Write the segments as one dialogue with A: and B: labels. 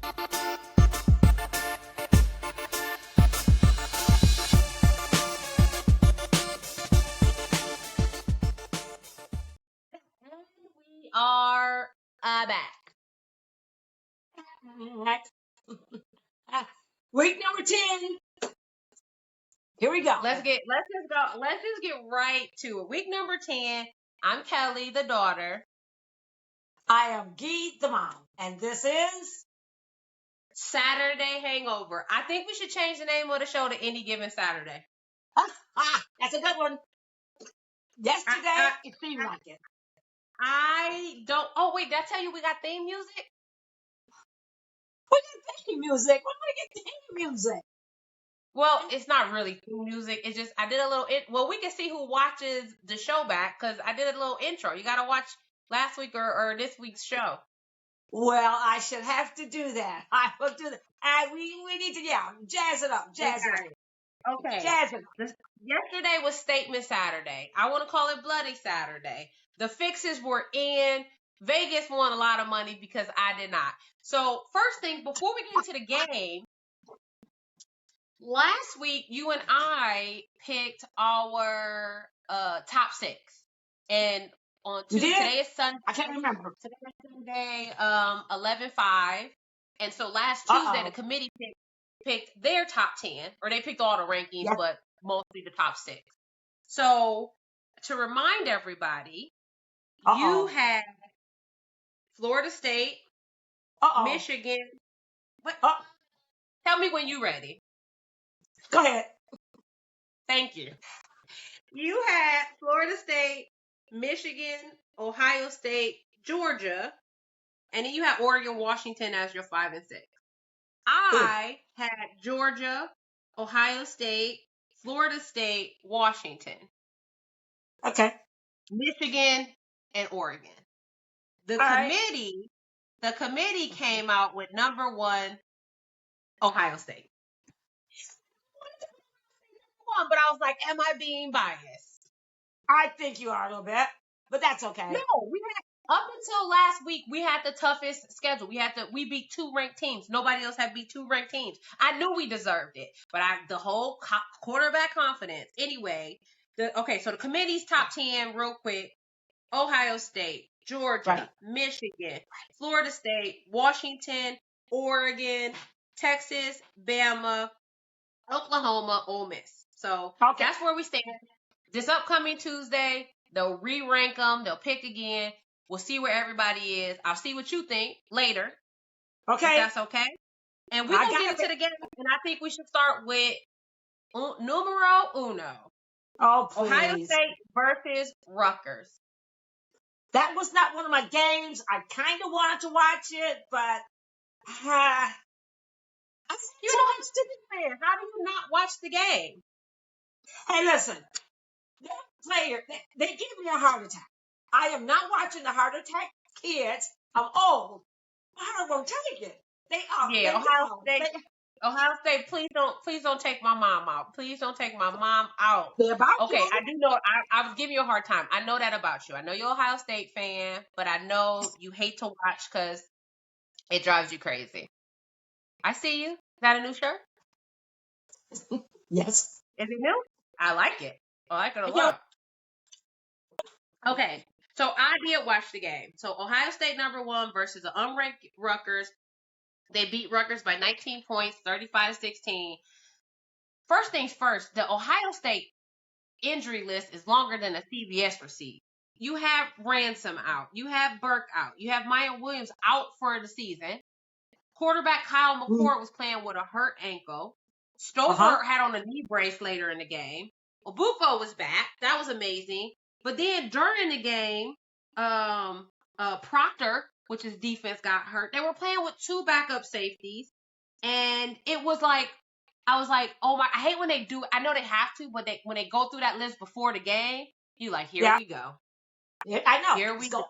A: And we are back.
B: Week number 10. Here we go.
A: Let's just get right to it. Week number 10. I'm Kelli, the daughter.
B: I am Ghee, the mom, and this is
A: Saturday Hangover. I think we should change the name of the show to Any Given Saturday.
B: That's a good one. Yesterday, it seemed like it.
A: I don't. Oh wait, did I tell you we got theme music?
B: We got theme music. When do we get theme music?
A: Well, it's not really theme music. It's just I did a little. Well, we can see who watches the show back because I did a little intro. You got to watch last week or this week's show.
B: Well, I should have to do that. I will do that. We need to, jazz it up.
A: Okay.
B: Jazz it up.
A: Yesterday was Statement Saturday. I want to call it Bloody Saturday. The fixes were in. Vegas won a lot of money because I did not. So first thing, before we get into the game, last week you and I picked our top 6. And on Tuesday, today is Sunday.
B: I can't remember.
A: Today is Sunday, 11/5. And so last Tuesday, the committee picked their top 10, or they picked all the rankings, but mostly the top 6. So to remind everybody, you had Florida State, Michigan. What? Tell me when you're ready.
B: Go ahead.
A: Thank you. You had Florida State, Michigan, Ohio State, Georgia, and then you had Oregon, Washington as your 5 and 6. I had Georgia, Ohio State, Florida State, Washington.
B: Okay.
A: Michigan and Oregon. The committee came out with number 1, Ohio State. But I was like, am I being biased?
B: I think you are a little bit, but that's okay.
A: No, up until last week, we had the toughest schedule. We beat 2 ranked teams. Nobody else had beat 2 ranked teams. I knew we deserved it, but the whole quarterback confidence. Anyway, so the committee's top 10 real quick: Ohio State, Georgia, Michigan, Florida State, Washington, Oregon, Texas, Bama, Oklahoma, Ole Miss. So that's where we stand. This upcoming Tuesday, they'll re-rank them. They'll pick again. We'll see where everybody is. I'll see what you think later.
B: Okay.
A: If that's okay. And we're going to get into the game. And I think we should start with numero uno.
B: Oh, please.
A: Ohio State versus Rutgers.
B: That was not one of my games. I kind of wanted to watch it, but
A: you know I'm stupid fan. How do you not watch the game?
B: Hey, listen. That player, they gave me a heart attack. I am not watching the heart attack kids. I'm old. My heart won't take it. They are.
A: Yeah, Ohio State, please don't take my mom out. Please don't take my mom out.
B: They're about
A: okay,
B: you.
A: I do know. I was giving you a hard time. I know that about you. I know you're an Ohio State fan, but I know you hate to watch because it drives you crazy. I see you. Is that a new shirt?
B: Yes.
A: Is it new? I like it. I like it a lot. Okay, so I did watch the game. So Ohio State number 1 versus the unranked Rutgers. They beat Rutgers by 19 points, 35-16. First things first, the Ohio State injury list is longer than a CVS receipt. You have Ransom out. You have Burke out. You have Maya Williams out for the season. Quarterback Kyle McCord was playing with a hurt ankle. Stover had on a knee brace later in the game. Obuko was back. That was amazing. But then during the game, Proctor, which is defense, got hurt. They were playing with 2 backup safeties. And it was like, I was like, oh my, I hate when they do, I know they have to, but when they go through that list before the game, you like, here we go.
B: Yeah, I know.
A: Here we go.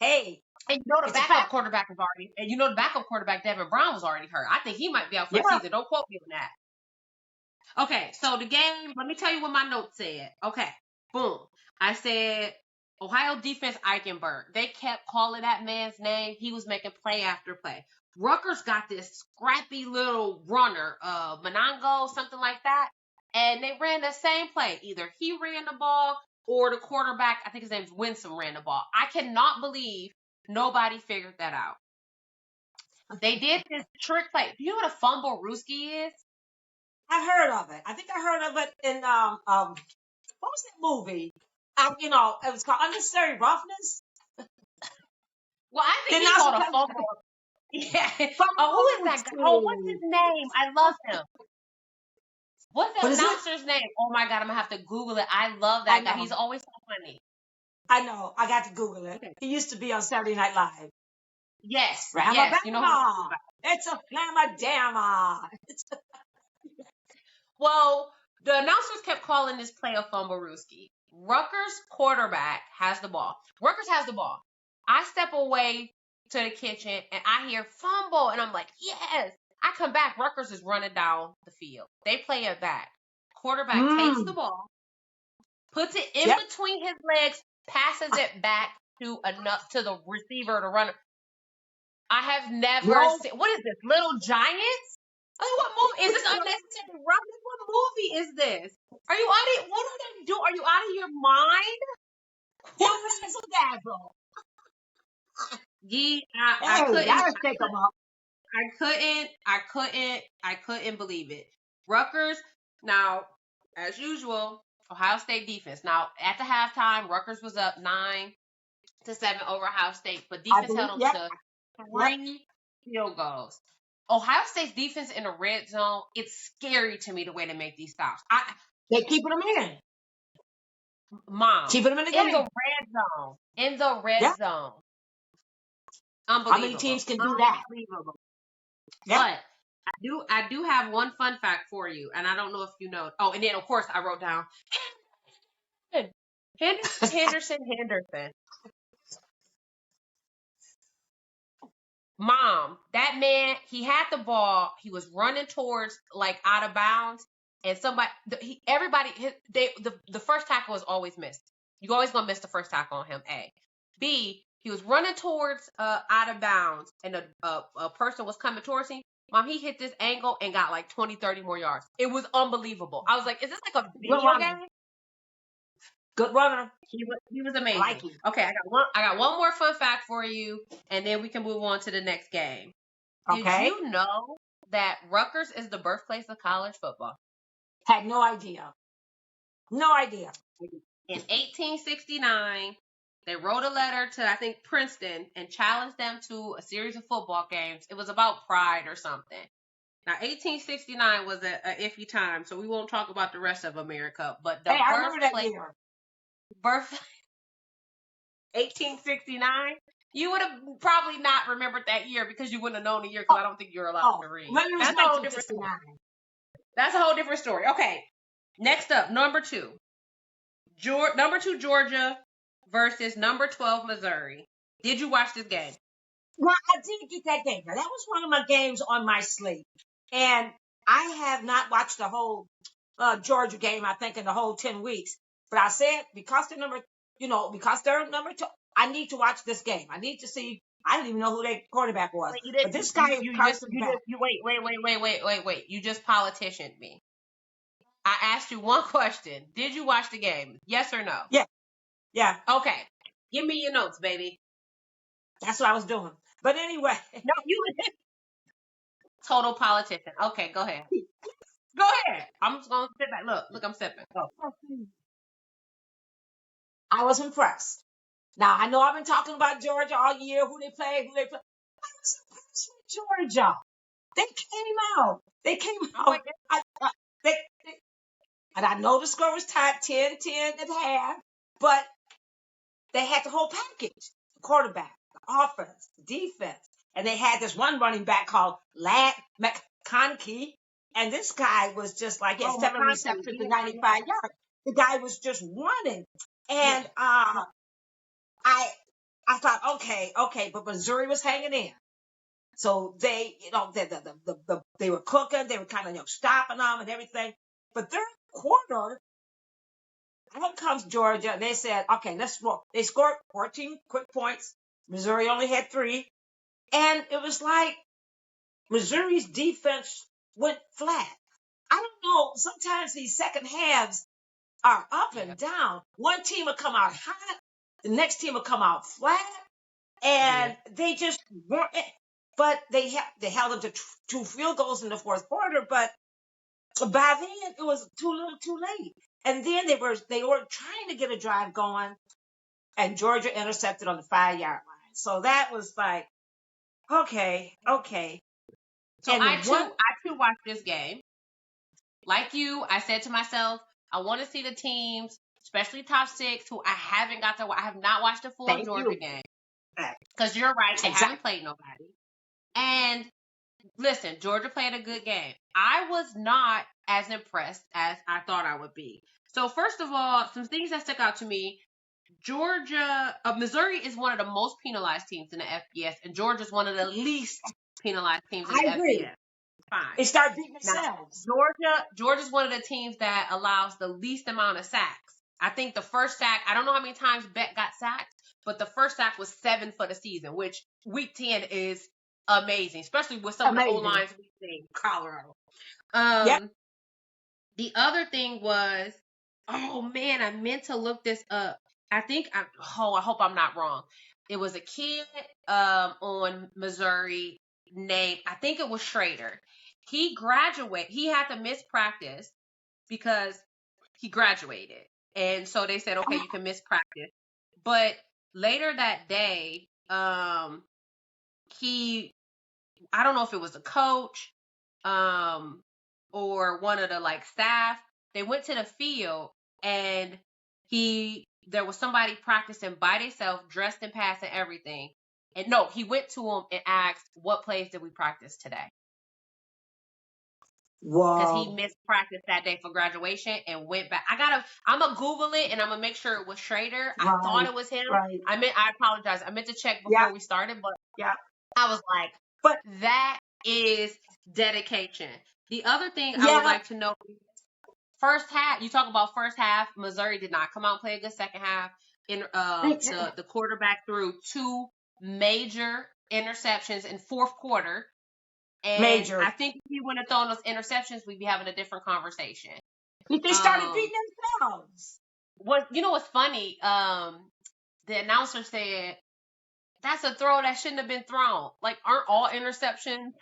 B: Hey.
A: And you know the backup quarterback was already, and you know the backup quarterback, Devin Brown, was already hurt. I think he might be out for the season. Don't quote me on that. Okay, so the game, let me tell you what my notes said. Okay, boom. I said, Ohio defense Eichenberg. They kept calling that man's name. He was making play after play. Rutgers got this scrappy little runner, Monongo, something like that. And they ran the same play. Either he ran the ball or the quarterback, I think his name's Winsome, ran the ball. I cannot believe nobody figured that out. They did this trick play. Do you know what a fumble Rooski is?
B: I heard of it. I think I heard of it in what was that movie? It was called Unnecessary Roughness.
A: Well, I think
B: Then
A: he
B: also
A: called a fumble. Yeah.
B: Fumble
A: Oh, who is that guy? Oh, what's his name? I love him. What's
B: What
A: the
B: is it?
A: announcer's name? Oh my God, I'm gonna have to Google it. I love
B: I
A: that guy.
B: know.
A: He's always so funny.
B: I know. I got to Google it.
A: Okay.
B: He used to be on Saturday Night Live.
A: Yes, yes. You know who I'm talking
B: Ramabama.
A: about.
B: It's a flamadama.
A: Well, the announcers kept calling this play a fumblerooski. Rutgers quarterback has the ball. Rutgers has the ball. I step away to the kitchen and I hear fumble and I'm like, yes. I come back. Rutgers is running down the field. They play it back. Quarterback takes the ball, puts it in
B: Yep.
A: between his legs, passes it back to the receiver to run. I have never seen. What is this? Little Giants? What movie is this? Unnecessary Roughness? What movie is this? Are you out of? What are they doing? Are you out of your mind?
B: What razzle dazzle?
A: Ghee,
B: Hey, gotta take them up.
A: I couldn't believe it. Rutgers, now, as usual, Ohio State defense. Now, at the halftime, Rutgers was up 9-7 over Ohio State, but defense held them to 3 field goals. Ohio State's defense in the red zone, it's scary to me the way they make these stops.
B: They keeping them in.
A: Mom,
B: Keeping them in the game.
A: in the red zone. In the red zone. Unbelievable.
B: How many teams can do that?
A: Unbelievable.
B: Yep.
A: But I do have one fun fact for you, and I don't know if you know. Oh, and then of course I wrote down Henderson. Mom, that man, he had the ball. He was running towards like out of bounds, and the first tackle was always missed. You always gonna miss the first tackle on him. A, B, he was running towards out of bounds, and a person was coming towards him. Mom, he hit this angle and got like 20, 30 more yards. It was unbelievable. I was like, is this like a video game?
B: Good runner.
A: He was amazing.
B: Like him.
A: Okay, I got one more fun fact for you, and then we can move on to the next game.
B: Okay.
A: Did you know that Rutgers is the birthplace of college football?
B: Had no idea. No idea.
A: In 1869, they wrote a letter to, I think, Princeton and challenged them to a series of football games. It was about pride or something. Now, 1869 was a iffy time, so we won't talk about the rest of America. But the
B: I remember that year.
A: 1869. You would have probably not remembered that year because you wouldn't have known the year because I don't think you're allowed to read.
B: That's a whole different story.
A: That's a whole different story. Okay. Next up, number 2. Number 2 Georgia versus number 12 Missouri. Did you watch this game?
B: Well, I did get that game. Now, that was one of my games on my slate. And I have not watched the whole Georgia game, I think, in the whole 10 weeks. But I said, because they're number 2, I need to watch this game. I need to see. I didn't even know who their quarterback was. But this guy is Carson Beck.
A: Wait. You just politicianed me. I asked you one question. Did you watch the game? Yes or no?
B: Yeah.
A: Okay. Give me your notes, baby.
B: That's what I was doing. But anyway.
A: No, you total politician. Okay, go ahead. Go ahead. I'm just going to sit back. Look, I'm sipping. Go.
B: I was impressed. Now, I know I've been talking about Georgia all year, who they play. I was impressed with Georgia. They came out. And I know the score was tied 10-10 at half, but they had the whole package. The quarterback, the offense, the defense. And they had this one running back called Lad McConkey. And this guy was just like, 7 receptions for 95 yards. The guy was just running. And I thought, okay, but Missouri was hanging in. So they, they were cooking. They were kind of, stopping them and everything. But third quarter, out comes Georgia. They said, okay, let's roll. They scored 14 quick points. Missouri only had 3. And it was like, Missouri's defense went flat. I don't know. Sometimes these second halves are up
A: Yeah.
B: and down. One team will come out hot, the next team will come out flat, and they just weren't. But they held them to 2 field goals in the fourth quarter. But by then it was too little, too late. And then they were trying to get a drive going, and Georgia intercepted on the 5-yard line. So that was like, okay.
A: So
B: And
A: I too watched this game. Like you, I said to myself, I want to see the teams, especially top 6, who I haven't got to. I have not watched a full
B: thank
A: Georgia
B: you.
A: game because you're right, they
B: Exactly.
A: haven't played nobody. And listen, Georgia played a good game. I was not as impressed as I thought I would be. So first of all, some things that stuck out to me. Missouri is one of the most penalized teams in the FBS, and Georgia's one of the least penalized teams in the
B: I agree.
A: FBS. Fine.
B: They start beating
A: Now,
B: themselves.
A: Georgia's one of the teams that allows the least amount of sacks. I think the first sack, I don't know how many times Beck got sacked, but the first sack was 7 for the season, which week 10 is amazing, especially with some of the O-lines we see in Colorado.
B: Yep.
A: The other thing was, oh man, I meant to look this up. I hope I'm not wrong. It was a kid on Missouri named, I think it was Schrader. He had to miss practice because he graduated. And so they said, okay, you can miss practice. But later that day, I don't know if it was a coach, or one of the staff, they went to the field and there was somebody practicing by themselves, dressed in pass and everything. And no, he went to him and asked, what plays did we practice today? Because he missed practice that day for graduation and went back. I'm going to Google it and I'm going to make sure it was Schrader. I thought it was him.
B: Right.
A: I apologize. I meant to check before we started, but I was like,
B: but
A: that is dedication. The other thing I would like to know, first half, you talk about first half, Missouri did not come out and play a good second half. The quarterback threw 2 major interceptions in fourth quarter. And I think if he wouldn't have thrown those interceptions, we'd be having a different conversation.
B: They started beating themselves.
A: You know what's funny? The announcer said, that's a throw that shouldn't have been thrown. Like, aren't all interceptions?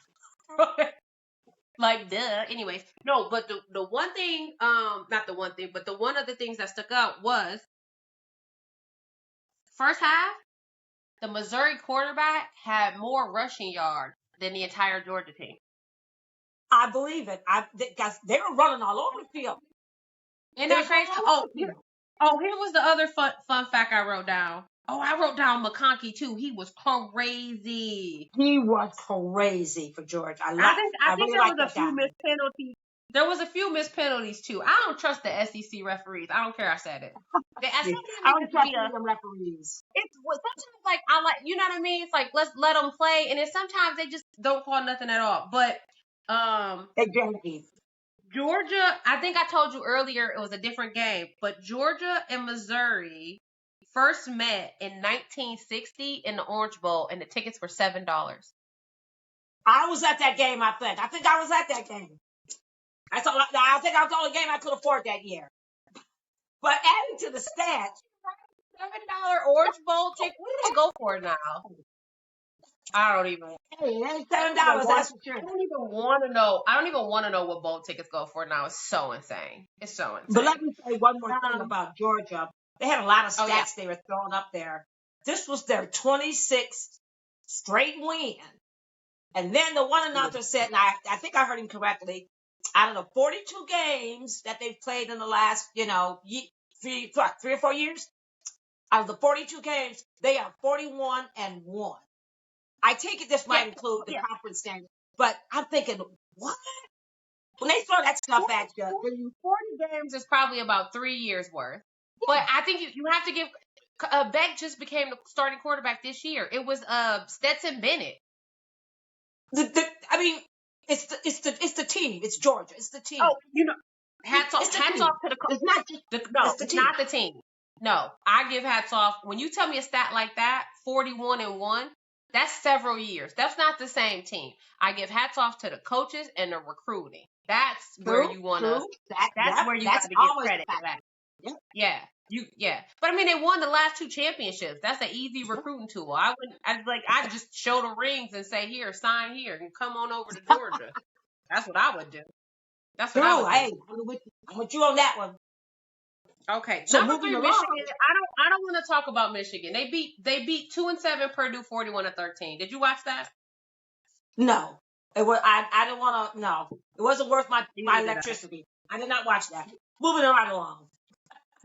A: Like, duh. Anyways, no, but the one thing, not the one thing, but the one of the things that stuck out was first half, the Missouri quarterback had more rushing yards than the entire Georgia team.
B: I believe it. They were running all over the field.
A: Isn't that crazy? Here was the other fun fact I wrote down. Oh, I wrote down McConkey too. He was crazy.
B: He was crazy for Georgia. I think there was a few missed
A: penalties. There was a few missed penalties too. I don't trust the SEC referees. I don't care. I said it.
B: I don't trust them referees.
A: Sometimes I like, you know what I mean? It's like, let's let them play, and then sometimes they just don't call nothing at all. But
B: exactly.
A: Georgia, I think I told you earlier it was a different game, but Georgia and Missouri first met in 1960 in the Orange Bowl, and the tickets were $7.
B: I was at that game, I think I was at that game. I think I was the only game I could afford that year. But adding to the stats,
A: $7 Orange Bowl ticket, what do they go for now? I don't even.
B: Hey, it ain't $7. That's for sure.
A: I don't even want to know what bowl tickets go for now. It's so insane. It's so insane.
B: But let me say one more thing about Georgia. They had a lot of stats they were throwing up there. This was their 26th straight win. And then the one announcer said, and I think I heard him correctly, out of the 42 games that they've played in the last, 3 or 4 years, out of the 42 games, they are 41-1. I take it this might include the conference standard, but I'm thinking, what? When they throw that stuff at you,
A: 40 games is probably about 3 years worth. But I think you have to give. Beck just became the starting quarterback this year. It was Stetson Bennett.
B: It's the team. It's Georgia. It's the team.
A: Oh, hats off to the coach.
B: It's not just
A: it's not the team. No, I give hats off. When you tell me a stat like that, 41-1, That's several years. That's not the same team. I give hats off to the coaches and the recruiting. That's where
B: True,
A: you wanna.
B: true. That,
A: That's
B: yep,
A: where you got
B: that's
A: to give
B: always
A: credit
B: the
A: for
B: fact.
A: that.
B: Yep.
A: Yeah, yeah. But I mean, they won the last 2 championships. That's an easy recruiting tool. I wouldn't. I just show the rings and say, here, sign here, and come on over to Georgia. That's what I would do. That's what I
B: True.
A: would do.
B: Hey, I'm with you on that one.
A: Okay,
B: So
A: number
B: moving
A: 3,
B: along.
A: Michigan. I don't want to talk about Michigan. They beat 2-7 Purdue 41-13. Did you watch that?
B: No, it was. I didn't want to. No, it wasn't worth my
A: Neither did I.
B: electricity. I did not watch that. Moving right along.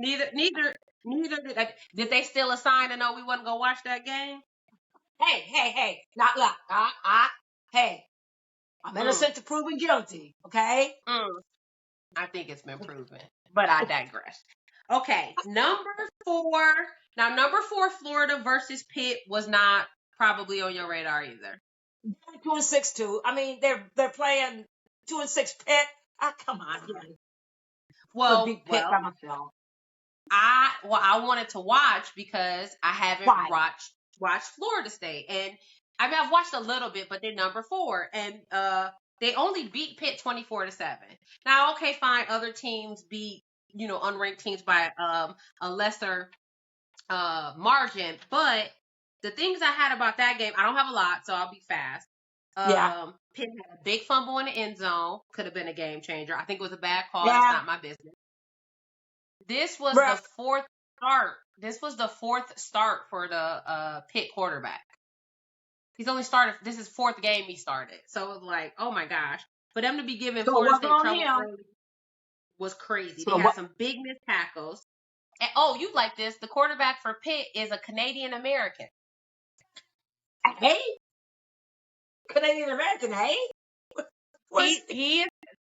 A: Neither did I. Did they still assign to know we wasn't gonna watch that game?
B: Hey. Not look. Hey, I'm
A: Mm,
B: innocent to proven guilty. Okay.
A: mm. I think it's been proven, but I digress. Okay, number 4. Now, number 4, Florida versus Pitt was not probably on your radar either.
B: 2-6 too. I mean, they're playing 2-6 Pitt. Ah, come on, man. Could
A: Well,
B: beat Pitt
A: well,
B: by myself.
A: I wanted to watch because I haven't
B: Why?
A: watched Florida State, and I mean I've watched a little bit, but they're number 4, and they only beat Pitt 24-7. Now, okay, fine, other teams beat unranked teams by a lesser margin, but the things I had about that game, I don't have a lot, so I'll be fast.
B: Yeah.
A: Pitt had a big fumble in the end zone, could have been a game changer. I think it was a bad call. That's
B: Yeah.
A: not my business. This was the
B: Bruh.
A: fourth start. This was the 4th start for the Pitt quarterback. He's only started. This is 4th game he started. So it was like, oh my gosh. For them to be giving
B: So it
A: Florida
B: wasn't
A: State
B: on
A: trouble
B: him.
A: early was crazy. They
B: So
A: had
B: what?
A: some big missed tackles. And oh, you like this? The quarterback for Pitt is a Canadian American.
B: Hey, Canadian American. Hey, what's
A: He is.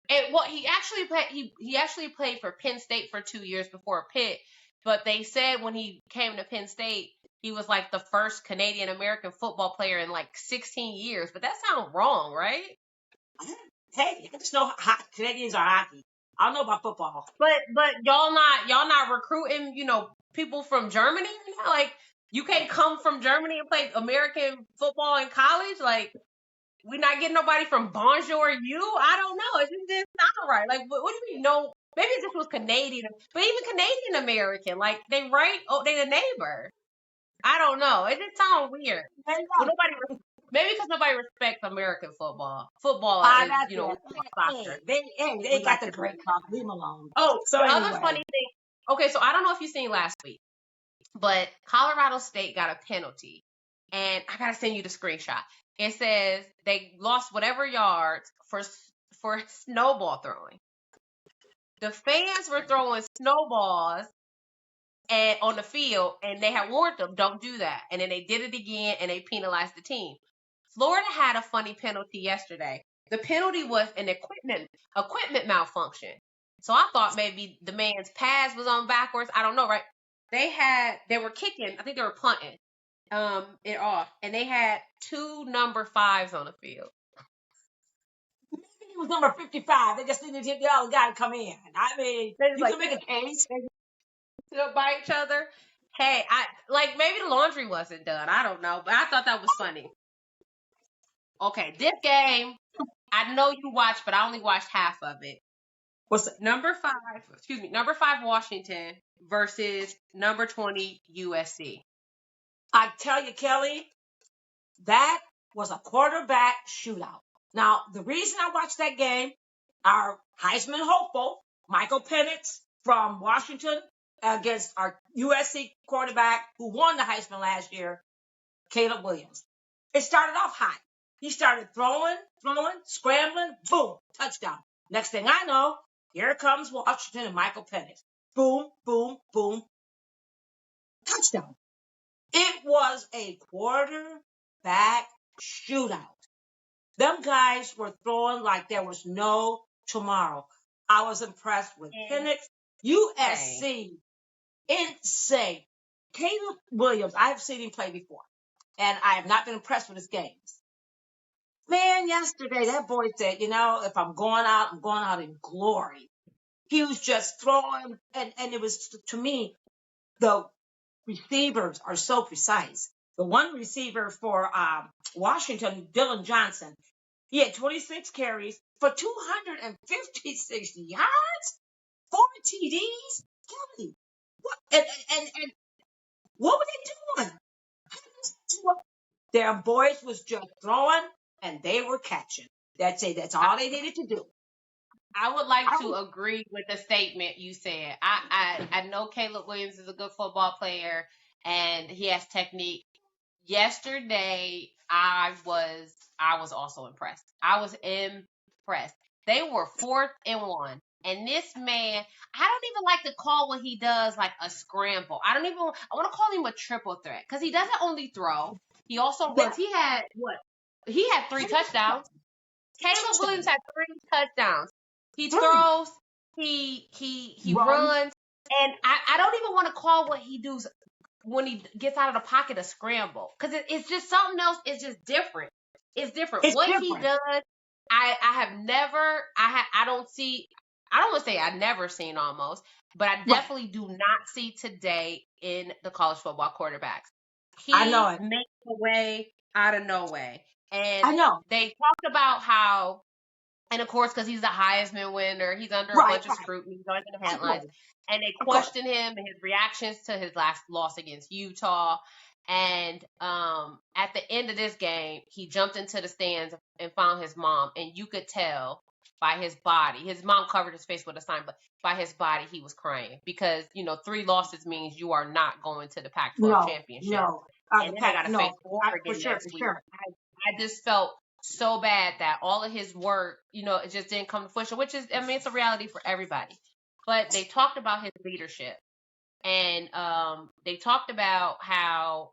A: And well, he actually played for Penn State for 2 years before Pitt. But they said when he came to Penn State, he was like the first Canadian American football player in like 16 years. But that sounds wrong, right?
B: hey? I just know Canadians are hockey. I don't know about football.
A: But y'all not recruiting people from Germany. Like you can't come from Germany and play American football in college. Like we're not getting nobody from Bonjour you. I don't know. It just didn't sound right. Like what do you mean? No, maybe this was Canadian, but even Canadian American, like they right. Oh, they the neighbor. I don't know. It just sounds weird. Well, maybe because nobody respects American football. Football is
B: That's
A: we
B: it.
A: like soccer.
B: They
A: We
B: got
A: like
B: the
A: to
B: great
A: play.
B: talk. Leave them alone.
A: Oh,
B: So
A: the other
B: anyway,
A: funny thing. Okay, so I don't know if you've seen last week, but Colorado State got a penalty, and I gotta send you the screenshot. It says they lost whatever yards for snowball throwing. The fans were throwing snowballs and on the field, and they had warned them, don't do that. And then they did it again, and they penalized the team. Florida had a funny penalty yesterday. The penalty was an equipment malfunction. So I thought maybe the man's pads was on backwards. I don't know, right? They were kicking. I think they were punting it off, and they had 2 number 5s on the field.
B: he was number 55. They just needed the other guy to come in. I mean,
A: They just
B: you
A: like
B: can make a case.
A: by each other. Hey, maybe the laundry wasn't done. I don't know, but I thought that was funny. Okay, this game, I know you watched, but I only watched half of it.
B: What's it?
A: Number 5 Washington versus number 20 USC.
B: I tell you, Kelly, that was a quarterback shootout. Now, the reason I watched that game, our Heisman hopeful, Michael Penix from Washington against our USC quarterback who won the Heisman last year, Caleb Williams. It started off hot. He started throwing, scrambling, boom, touchdown. Next thing I know, here comes Washington and Michael Penix. Boom, boom, boom, touchdown. It was a quarterback shootout. Them guys were throwing like there was no tomorrow. I was impressed with Penix. USC, insane. Caleb Williams, I've seen him play before, and I have not been impressed with his games. Man, yesterday that boy said, if I'm going out, I'm going out in glory. He was just throwing, and it was, to me, the receivers are so precise. the one receiver for Washington, Dylan Johnson, he had 26 carries for 256 yards, 4 TDs. Kelly, what? And what were they doing? Their boys was just throwing and they were catching. That's it. That's all they needed to do.
A: I would like to agree with the statement you said. I know Caleb Williams is a good football player and he has technique. Yesterday, I was also impressed. I was impressed. They were 4th and 1. And this man, I don't even like to call what he does like a scramble. I want to call him a triple threat because he doesn't only throw. He also runs. He had 3 touchdowns. Caleb Williams had 3 touchdowns. He throws, he runs, and I don't even want to call what he does when he gets out of the pocket a scramble because it's just something else. It's just different. It's different. He does, I don't want to say I've never seen almost, but I definitely do not see today in the college football quarterbacks.
B: I know it.
A: Makes a way out of no way. And
B: I know.
A: they talked about how, and of course, because he's the Heisman winner, he's under a bunch of scrutiny, he's always in the headlines. And they questioned him and his reactions to his last loss against Utah. And at the end of this game, he jumped into the stands and found his mom. And you could tell by his body. His mom covered his face with a sign, but by his body, he was crying. Because, 3 losses means you are not going to the Pac-12 championship.
B: No.
A: And then they got to face Oregon next week. I just felt so bad that all of his work, it just didn't come to fruition, which is, it's a reality for everybody. But they talked about his leadership, and they talked about how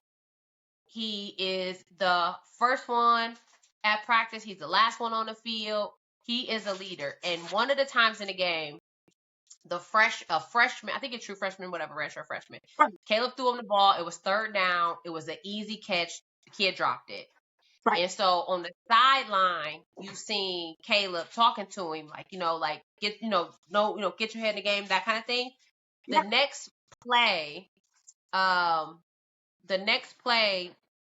A: he is the first one at practice. He's the last one on the field. He is a leader. And one of the times in the game, a freshman, I think it's true freshman, whatever, redshirt freshman, Caleb threw him the ball. It was 3rd down. It was an easy catch. The kid dropped it. Right. And so on the sideline, you seen Caleb talking to him, like, get, get your head in the game, that kind of thing. The next play,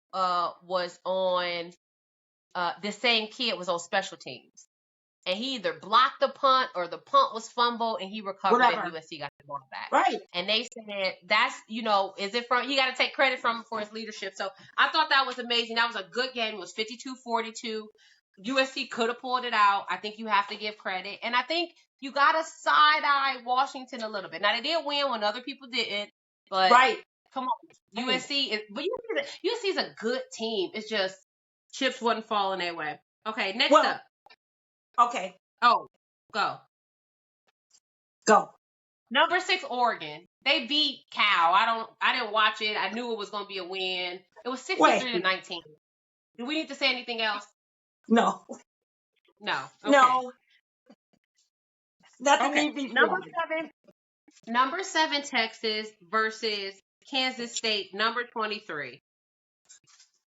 A: was on, the same kid was on special teams. And he either blocked the punt or the punt was fumbled and he recovered and USC got the ball back.
B: Right.
A: And they said that's, is it from, you got to take credit for his leadership. So I thought that was amazing. That was a good game. It was 52-42. USC could have pulled it out. I think you have to give credit. And I think you got to side-eye Washington a little bit. Now, they did win when other people didn't. But come on. USC is a good team. It's just chips wasn't falling their way. Okay, next up.
B: Okay.
A: Oh, go. Number 6, Oregon. They beat Cal. I didn't watch it. I knew it was going to be a win. It was 63-19. Do we need to say anything else?
B: No.
A: Okay.
B: No. Nothing need to be
A: Number 7, Texas versus Kansas State, number 23.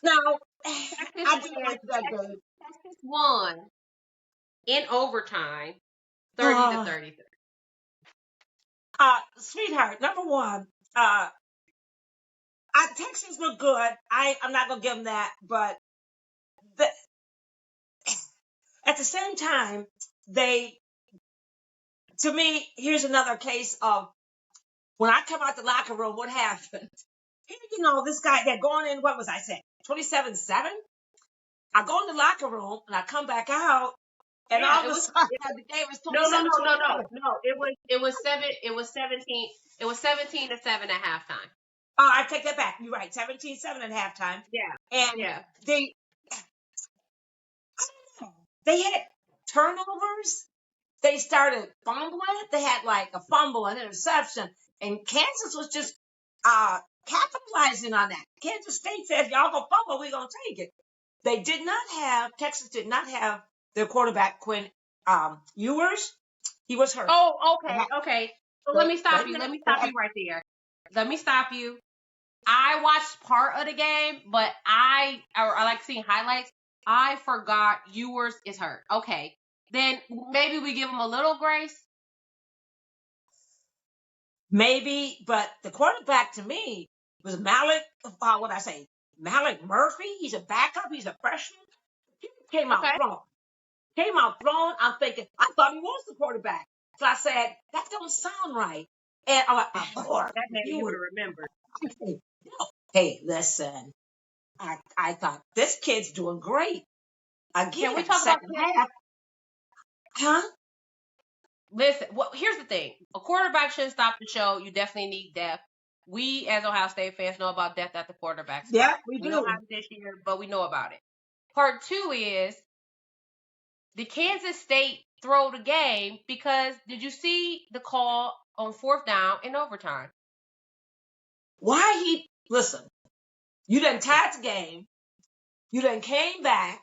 B: No.
A: Texas won in overtime, 30-33.
B: Sweetheart, number 1, Texas look good. I'm not gonna give them that, but at the same time, to me, here's another case of when I come out the locker room, what happened? This guy, they're going in, what was I saying, 27-7? I go in the locker room and I come back out. And all of a sudden, the game was 27.
A: No. It was 17. It was 17-7 at halftime.
B: Oh, I take that back. You're right. 17-7 at halftime.
A: Yeah.
B: And they had turnovers. They started fumbling. They had like a fumble, an interception, and Kansas was just capitalizing on that. Kansas State said, "Y'all gonna fumble, we're gonna take it." Texas did not have their quarterback, Quinn Ewers. He was hurt.
A: Oh, okay. So let me stop you. Let me stop you right there. Let me stop you. I watched part of the game, but I like seeing highlights. I forgot Ewers is hurt. Okay. Then maybe we give him a little grace.
B: Maybe, but the quarterback to me was Malik. What did I say? Malik Murphy, he's a backup, he's a freshman. He came out
A: Okay.
B: throwing. Came out throwing. I'm thinking, I thought he was the quarterback. So I said, that don't sound right. And I'm like, of course,
A: That maybe you would
B: you.
A: have remembered.
B: I said, no. Hey, listen, I thought this kid's doing great.
A: Can we
B: Again,
A: talk about
B: second
A: Kelli?
B: half, huh?
A: Listen, well, here's the thing. A quarterback shouldn't stop the show. You definitely need depth. We, as Ohio State fans, know about depth at the quarterback
B: Yeah,
A: spot.
B: we
A: We don't
B: do.
A: have it this year, but we know about it. Part two is the Kansas State throw the game because did you see the call on 4th down in overtime?
B: Why listen, you done tied the game. You done came back.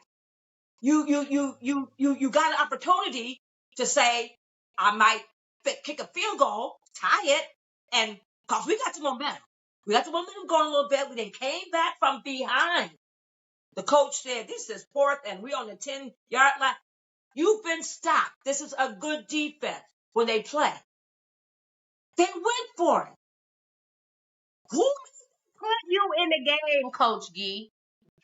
B: You got an opportunity to say, I might kick a field goal, tie it, and because we got the momentum. We got the momentum going a little bit. We then came back from behind. The coach said, this is 4th and we on the 10-yard line. You've been stopped. This is a good defense when they play. They went for it. Who
A: Put you in the game, Coach Ghee.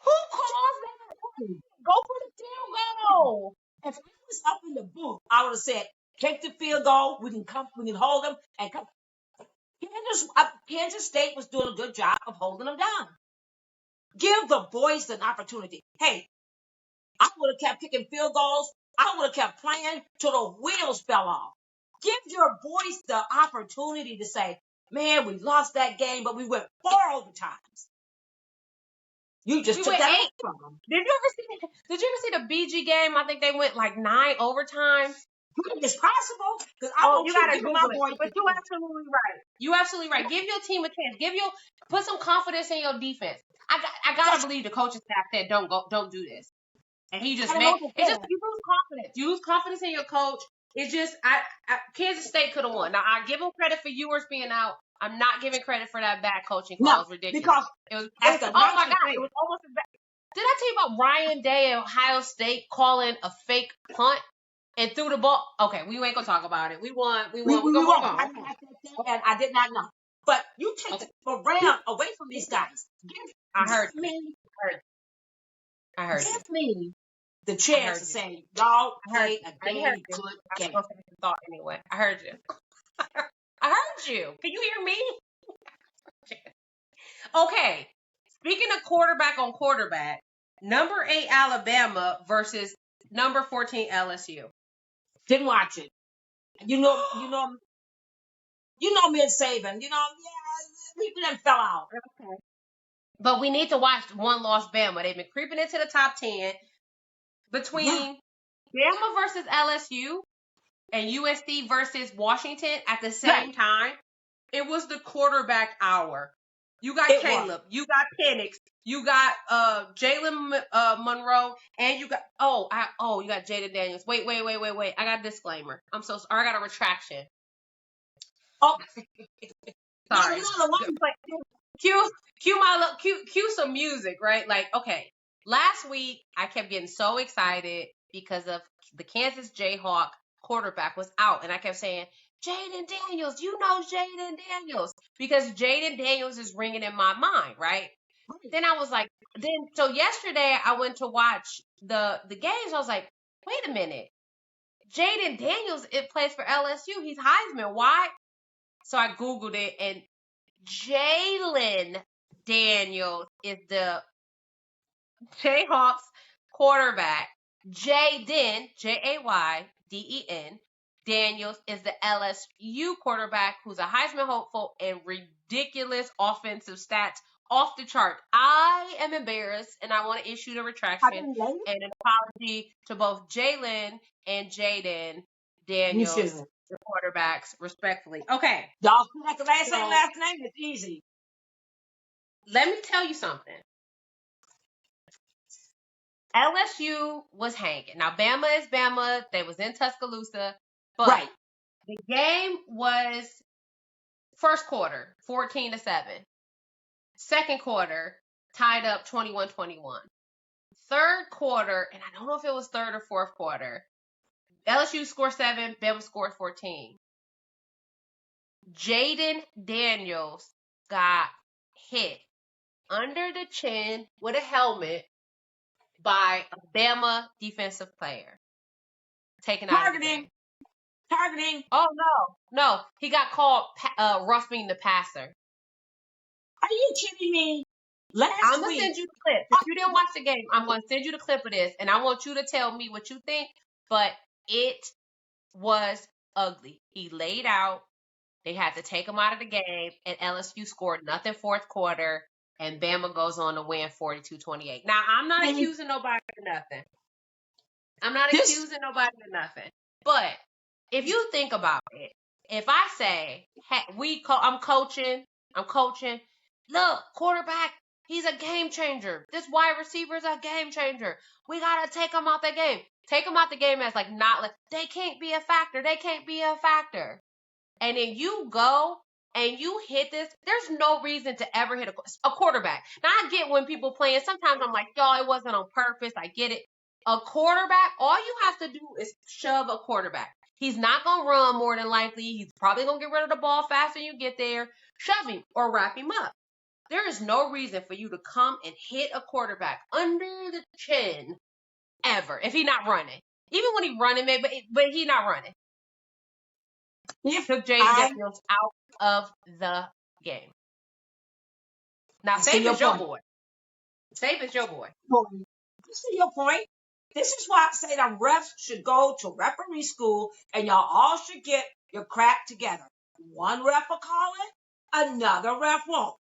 A: Who calls that? Go for the field goal.
B: If I was up in the booth, I would have said, take the field goal. We can hold them and come. Kansas State was doing a good job of holding them down. Give the boys an opportunity. Hey, I would have kept kicking field goals. I would have kept playing till the wheels fell off. Give your boys the opportunity to say, man, we lost that game, but we went 4 overtimes. You just
A: We
B: took
A: went
B: that
A: 8.
B: away from them.
A: Did you ever see the BG game? I think they went like 9 overtimes.
B: It's possible because I
A: Oh,
B: will
A: you
B: keep
A: gotta
B: giving my
A: Google it.
B: boys
A: But
B: the
A: you
B: chance.
A: absolutely right. You absolutely right. Give your team a chance. Put some confidence in your defense. I gotta believe the coaching staff said don't do this. And he just
B: I don't know
A: made
B: what
A: it's
B: to
A: just
B: say.
A: you lose confidence. You lose confidence in your coach. It's just Kansas State could have won. Now I give them credit for Ewers being out. I'm not giving credit for that bad coaching call.
B: No,
A: It's ridiculous.
B: because as the
A: Oh my
B: announcers
A: God, it
B: say,
A: was almost as bad. Did I tell you about Ryan Day at Ohio State calling a fake punt and threw the ball? Okay, we ain't gonna talk about it. We won. We're
B: we
A: gonna move
B: won't.
A: on.
B: I didn't have that, and I did not know. But you take
A: Okay.
B: the round away from these guys.
A: I
B: Give
A: heard
B: me,
A: I heard you.
B: give me the
A: I
B: chance
A: heard
B: of
A: you.
B: saying y'all
A: I heard
B: played
A: you.
B: a
A: I
B: damn
A: heard you.
B: good
A: I'm
B: game.
A: supposed to have thought anyway. I heard you. I heard you. Can you hear me? Okay. Speaking of quarterback on quarterback, number 8 Alabama versus number 14 LSU.
B: Didn't watch it. You know me and Saban. We done fell out.
A: Okay. But we need to watch one loss Bama. They've been creeping into the top 10
B: Yeah,
A: between Bama versus LSU and USC versus Washington at the
B: right.
A: same time. It was the quarterback hour. You got
B: It was.
A: Caleb, you got Penix, you got Jalen Monroe, and you got you got Jaden Daniels. Wait. I got a disclaimer. I'm so sorry. I got a retraction.
B: Oh,
A: Sorry.
B: another one.
A: But cue some music, right? Like, okay. Last week I kept getting so excited because of the Kansas Jayhawk quarterback was out, and I kept saying, Jaden Daniels, you know Jaden Daniels, because Jaden Daniels is ringing in my mind, right? Then I was like, so yesterday I went to watch the games. I was like, wait a minute, Jaden Daniels, it plays for LSU. He's Heisman. Why? So I Googled it, and Jalen Daniels is the Jayhawks quarterback. Jaden, Jayden, Daniels is the LSU quarterback who's a Heisman hopeful and ridiculous offensive stats off the chart. I am embarrassed and I want to issue the retraction and an apology to both Jalen and Jaden
B: You should.
A: Daniels, the quarterbacks, respectfully. Okay.
B: Y'all see like the last
A: So
B: name? It's easy.
A: let me tell you something. LSU was hanging. Now, Bama is Bama. They was in Tuscaloosa. But
B: Right.
A: the game was first quarter, 14-7. Second quarter, tied up 21-21. Third quarter, and I don't know if it was third or fourth quarter, LSU scored 7, Bama scored 14. Jaden Daniels got hit under the chin with a helmet by a Bama defensive player. Taken out of the game.
B: Targeting.
A: Oh, no. He got called roughing the passer.
B: Are you kidding me?
A: I'm going to send you the clip. If you didn't watch the game, I'm going to send you the clip of this, and I want you to tell me what you think, but it was ugly. He laid out. They had to take him out of the game, and LSU scored nothing fourth quarter, and Bama goes on to win 42-28. Now, I'm not accusing nobody of nothing. But if you think about it, if I say, hey, I'm coaching, look, quarterback, he's a game changer. This wide receiver is a game changer. We got to take him out the game. Take him out the game as they can't be a factor. And then you go and you hit this, there's no reason to ever hit a quarterback. Now, I get when people playing, sometimes I'm like, y'all, it wasn't on purpose. I get it. A quarterback, all you have to do is shove a quarterback. He's not going to run more than likely. He's probably going to get rid of the ball faster than you get there. Shove him or wrap him up. There is no reason for you to come and hit a quarterback under the chin ever if he's not running. Even when he's running, maybe, but he's not running. Took Jaden Daniels out of the game. Now, Saban's your boy. Saban's your boy.
B: I see your point. This is why I say the refs should go to referee school and y'all all should get your crap together. One ref will call it, another ref won't.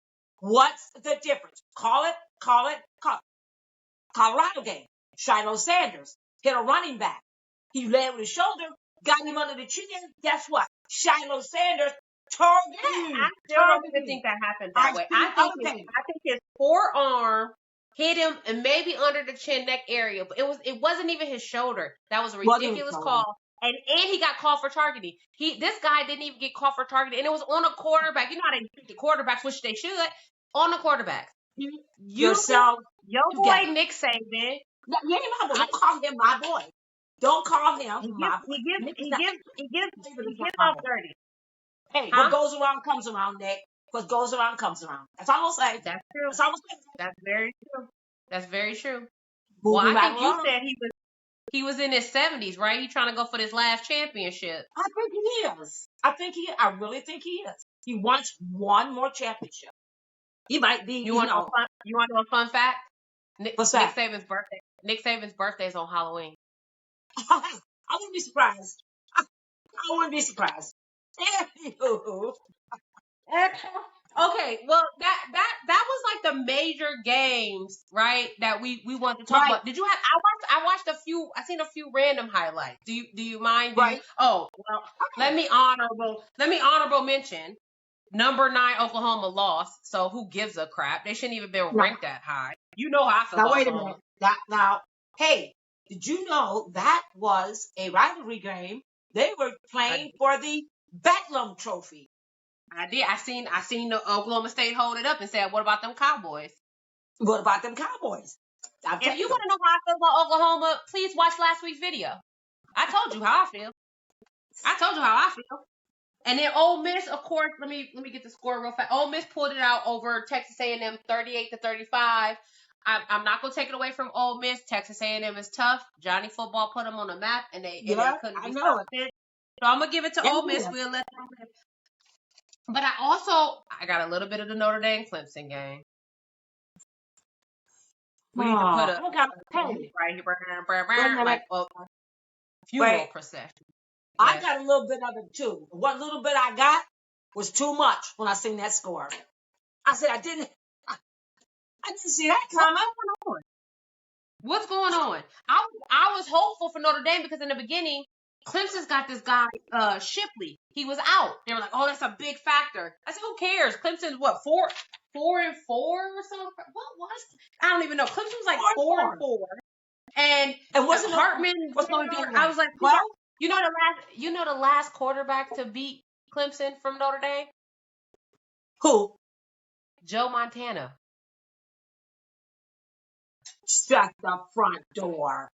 B: What's the difference? Call it. Colorado game. Shiloh Sanders hit a running back. He led with his shoulder, got him under the chin. Guess what? Shiloh Sanders targeted.
A: I still don't even think that happened that way. I think his forearm hit him and maybe under the chin neck area, but it wasn't even his shoulder. That was a ridiculous call. And he got called for targeting. This guy didn't even get called for targeting, and it was on a quarterback. You know how they treat the quarterbacks, which they should, on the quarterback. Your boy Nick Saban.
B: Don't call him my boy. Don't call him my boy.
A: He gives off dirty.
B: Hey, what goes around comes around, Nick. What goes around comes around. That's all I'll say.
A: That's true.
B: That's all I'll say.
A: That's very true. That's very true. Well, I think you said he was in his 70s, right? He's trying to go for this last championship.
B: I think he is. I really think he is. He wants one more championship. He might be.
A: You want to know a fun fact?
B: What's that?
A: Nick Saban's birthday is on Halloween.
B: I wouldn't be surprised. I wouldn't be surprised.
A: Okay, well that was like the major games, right? That we want to talk about. Did you have? I watched a few. I seen a few random highlights. Do you mind?
B: Right.
A: Oh well, let me honorable mention. Number 9 Oklahoma lost. So who gives a crap? They shouldn't even been ranked that high. You know how I feel.
B: Now wait a minute. Now, hey, did you know that was a rivalry game? They were playing for the Bedlam Trophy.
A: I did. I seen the Oklahoma State hold it up and said, "What about them Cowboys?"
B: What about them Cowboys?
A: If you want to know how I feel about Oklahoma, please watch last week's video. I told you how I feel. And then Ole Miss, of course. Let me get the score real fast. Ole Miss pulled it out over Texas A&M, 38-35. I'm not gonna take it away from Ole Miss. Texas A&M is tough. Johnny Football put them on the map, and they couldn't be stopped. So I'm gonna give it to Ole Miss. We'll let them live. But I got a little bit of the Notre Dame Clemson game. We need to put right here, like a funeral procession.
B: I got a little bit of it too. What little bit I got was too much when I seen that score. I said I didn't see that coming.
A: What's going on? I was hopeful for Notre Dame because in the beginning, Clemson's got this guy, Shipley. He was out. They were like, "Oh, that's a big factor." I said, "Who cares?" Clemson's what, 4-4 or something? What was? I don't even know. Clemson was like 4-4, and
B: wasn't
A: Hartman. I was like,
B: well,
A: you know the last quarterback to beat Clemson from Notre Dame?
B: Who?
A: Joe Montana.
B: Shut the front door.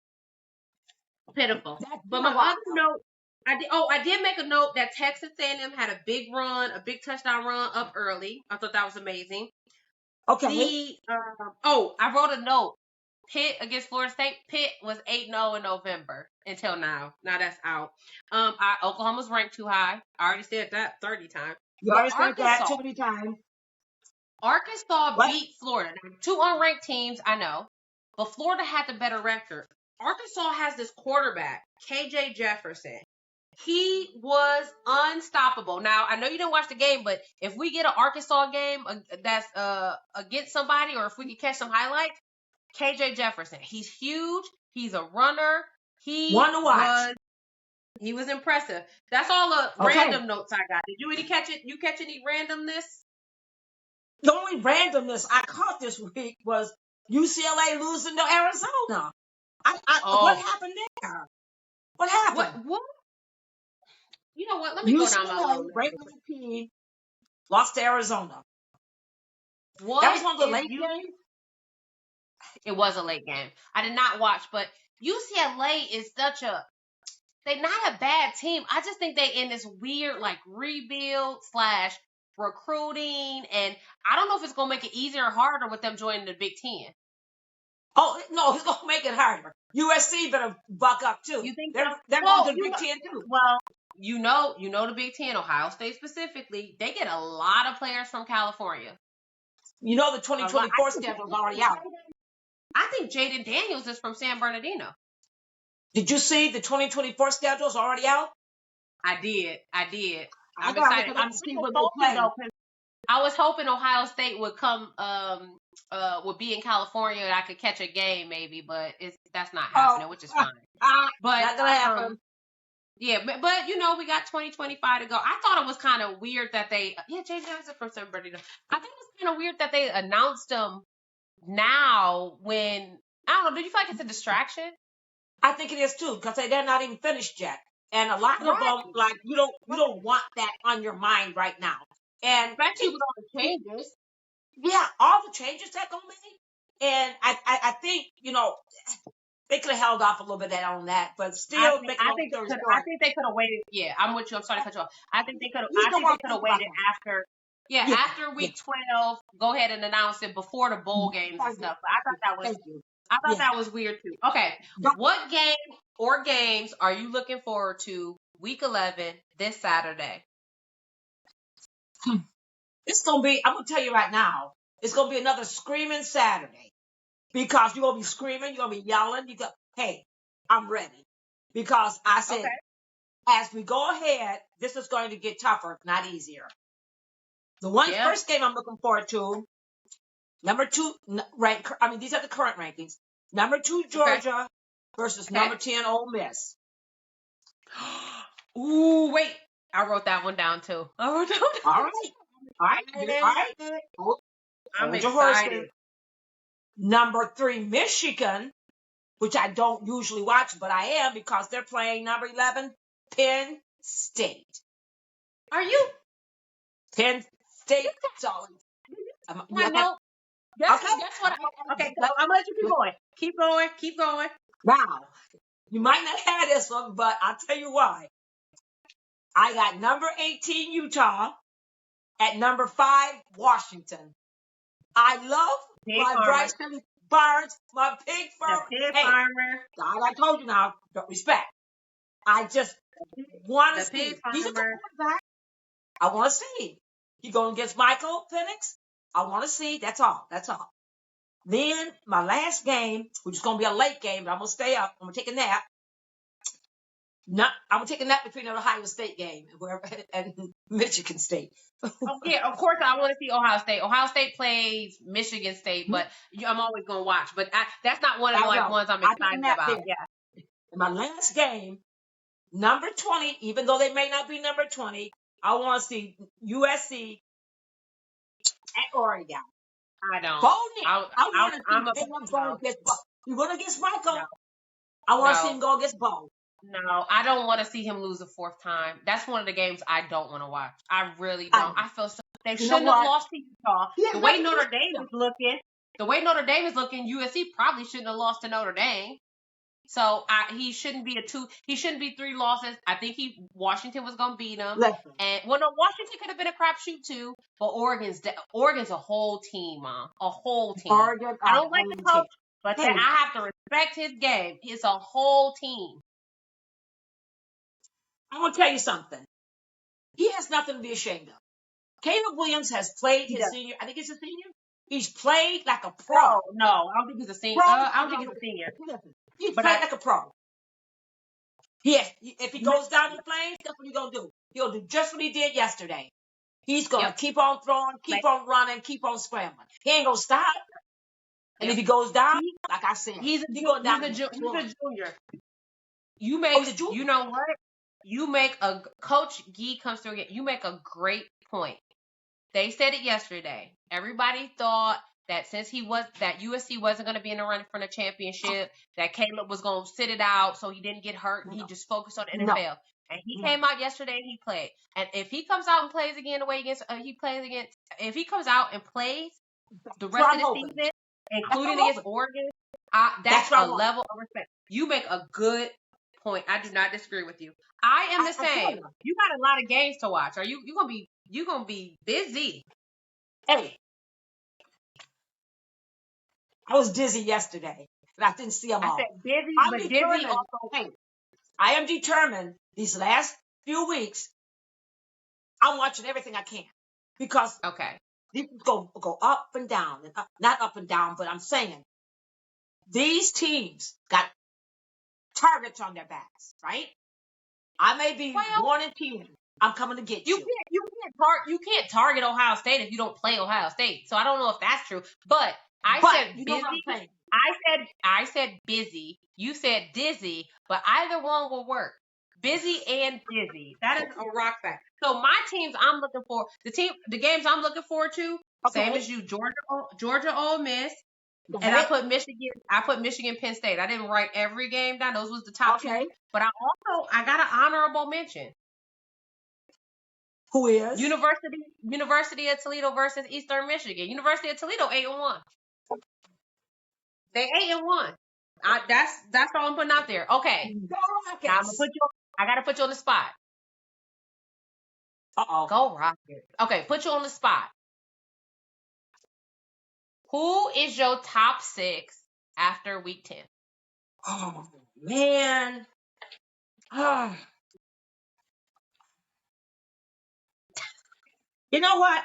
A: Pitiful. But my other note, I did make a note that Texas A&M had a big touchdown run up early. I thought that was amazing.
B: Okay.
A: I wrote a note. Pitt against Florida State. Pitt was 8-0 in November until now. Now that's out. Oklahoma's ranked too high. I already said that 30 times.
B: You
A: But
B: already said that too many times.
A: Arkansas
B: What?
A: beat Florida. Now, two unranked teams, I know, but Florida had the better record. Arkansas has this quarterback, KJ Jefferson. He was unstoppable. Now, I know you didn't watch the game, but if we get an Arkansas game that's against somebody, or if we can catch some highlights, KJ Jefferson. He's huge. He's a runner.
B: One to watch.
A: He was impressive. That's all the random notes I got. Did you catch it? You catch any randomness?
B: The only randomness I caught this week was UCLA losing to Arizona. What happened there? What happened?
A: What? You know what? Let me go down my
B: UCLA, ranked number 15, lost to Arizona.
A: What?
B: That was one of the late games?
A: It was a late game. I did not watch, but UCLA is they're not a bad team. I just think they in this weird like rebuild / recruiting, and I don't know if it's gonna make it easier or harder with them joining the Big Ten.
B: Oh no, it's gonna make it harder. USC better buck up too.
A: You think
B: they're going to the Big Ten too?
A: Well, you know the Big Ten, Ohio State specifically, they get a lot of players from California.
B: You know the 2024 schedule is already out.
A: I think Jaden Daniels is from San Bernardino.
B: Did you see the 2024 schedule is already out?
A: I did. I'm excited. I'm seeing what they play. I was hoping Ohio State would come, would be in California and I could catch a game maybe, but that's not happening, which is fine. But
B: not gonna happen.
A: Yeah, but we got 2025 to go. I thought it was kind of weird that Jaden Daniels is from San Bernardino. I think it was kind of weird that they announced him now when, I don't know, do you feel like it's a distraction?
B: I think it is too, because they're not even finished yet. And a lot of them, like, you don't want that on your mind right now. And
A: especially with all the changes.
B: Yeah, all the changes that gonna make. And I think, they could have held off a little bit on that, but still
A: I think they could have waited. Yeah, I'm with you. I'm sorry to cut you off. I think they could have waited after. Yeah, after week 12, go ahead and announce it before the bowl games and stuff. But I thought that was weird too. Okay, what game or games are you looking forward to week 11 this Saturday?
B: It's gonna be. I'm gonna tell you right now. It's gonna be another screaming Saturday, because you're gonna be screaming. You're gonna be yelling. You go, hey, I'm ready, because I said, as we go ahead, this is going to get tougher, not easier. The first game I'm looking forward to, number 2 rank. I mean, these are the current rankings. Number 2 Georgia versus number 10 Ole Miss.
A: Ooh, wait! I wrote that one down too.
B: All right.
A: I'm excited.
B: Number 3 Michigan, which I don't usually watch, but I am, because they're playing number 11 Penn State.
A: Are you?
B: Penn State.
A: I know. That's what. Okay, so I'm gonna let you keep going. Keep going.
B: Now, you might not have this one, but I'll tell you why. I got number 18 Utah at number 5 Washington. I love my Bryson Barnes, my pig farmer. I told you now, don't respect. I just want to see. He's a quarterback. I want to see. He going against Michael Penix. I want to see. That's all. Then my last game, which is going to be a late game, but I'm going to stay up. I'm going to take a nap. I'm going to take a nap between the Ohio State game and Michigan State.
A: Yeah, of course I want to see Ohio State. Ohio State plays Michigan State, but I'm always going to watch. But that's not one of the ones I'm excited about.
B: There. Yeah. In my last game, number 20, even though they may not be number 20, I want to see USC at Oregon.
A: I don't.
B: I'm going against Michael. No. I want to see him go against Bo.
A: No, I don't want to see him lose a 4th time. That's one of the games I don't want to watch. I really don't. I feel they shouldn't have lost to Utah. The way Notre Dame is looking, USC probably shouldn't have lost to Notre Dame. So he shouldn't be He shouldn't be 3 losses. I think Washington was gonna beat him.
B: Listen.
A: And no, Washington could have been a crapshoot too. But Oregon's a whole team, Mom. A whole team.
B: Oregon,
A: I don't like the coach, but
B: hey,
A: I have to respect his game. It's a whole team.
B: I'm gonna tell you something. He has nothing to be ashamed of. Caleb Williams has played his senior. I think he's a senior. He's played like a pro.
A: No, I don't think he's a senior. I don't think he's a senior.
B: He's played like a pro. Yes, if he goes down in flames, that's what he's gonna do. He'll do just what he did yesterday. He's gonna keep on throwing, keep on running, keep on scrambling. He ain't gonna stop. And if he goes down, like I said,
A: he's a junior. You know what? You make Coach Ghee comes through again. You make a great point. They said it yesterday. Everybody thought that since that USC wasn't going to be in the run for the championship, that Caleb was going to sit it out so he didn't get hurt and he just focused on the NFL. And he came out yesterday and he played. And if he comes out and plays again the way if he comes out and plays the rest of the season, including against Oregon, that's a level of respect. You make a good point. I do not disagree with you. I am the same. You got a lot of games to watch. Are you gonna be busy?
B: Hey, I was dizzy yesterday, but I didn't see them all.
A: I said busy, but dizzy also.
B: Hey, I am determined these last few weeks. I'm watching everything I can because these go up and down, and not up and down, but I'm saying these teams got targets on their backs, right? I may be 1-10. I'm coming to get you.
A: You can't target Ohio State if you don't play Ohio State. So I don't know if that's true, but I said busy. I said busy. You said dizzy, but either one will work. Busy and dizzy. That is a rock fact. So my teams I'm looking for, the games I'm looking forward to, same as you, Georgia Ole Miss. And I put Michigan, Penn State. I didn't write every game down. Those was the top 2. But I got an honorable mention.
B: Who is?
A: University of Toledo versus Eastern Michigan. University of Toledo 8-1. They 8-1. That's all I'm putting out there. Okay.
B: Go Rockets.
A: Now I gotta put you on the spot. Go Rockets. Okay, put you on the spot. Who is your top 6 after week 10?
B: Oh man. You know what?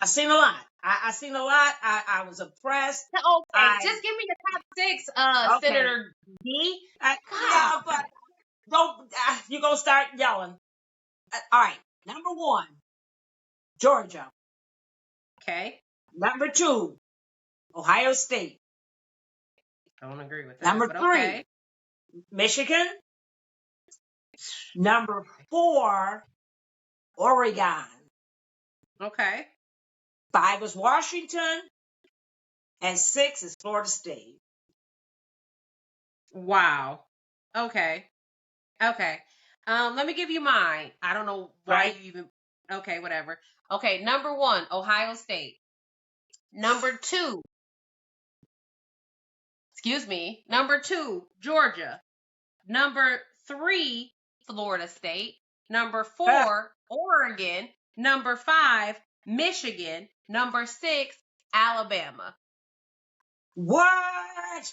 B: I seen a lot. I seen a lot. I was impressed.
A: Okay, just give me the top 6, Senator Ghee.
B: Yeah, but don't. You're gonna start yelling. All right. Number 1, Georgia.
A: Okay.
B: Number 2, Ohio State.
A: I don't agree with that.
B: Number 3, Michigan. Number 4, Oregon.
A: Okay.
B: 5 is Washington, and 6 is Florida State.
A: Wow. Okay. Let me give you mine. I don't know why you even. Okay, whatever. Okay, number 1, Ohio State. Number 2, Georgia. Number 3, Florida State. Number 4, Oregon. Number 5, Michigan. Number 6, Alabama.
B: What?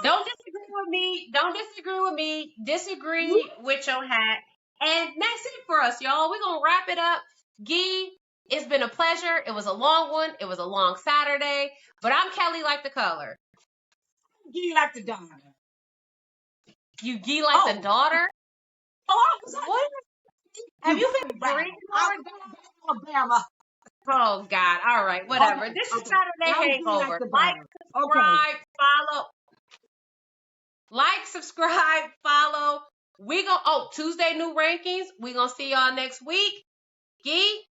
A: Don't disagree with me. Disagree with your hat. And that's it for us, y'all. We're going to wrap it up. Ghee, it's been a pleasure. It was a long one. It was a long Saturday. But I'm Kelli like the color.
B: Ghee like the daughter.
A: You Ghee like the daughter?
B: What?
A: Have you been drinking?
B: Alabama.
A: Oh, God. All right. Whatever. This is Saturday Hangover. Like, subscribe, follow. Tuesday new rankings. We gonna see y'all next week. Ghee,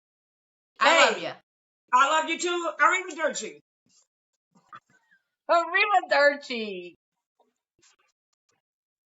A: I love you.
B: I love you too. Arrivederci.
A: Arrivederci.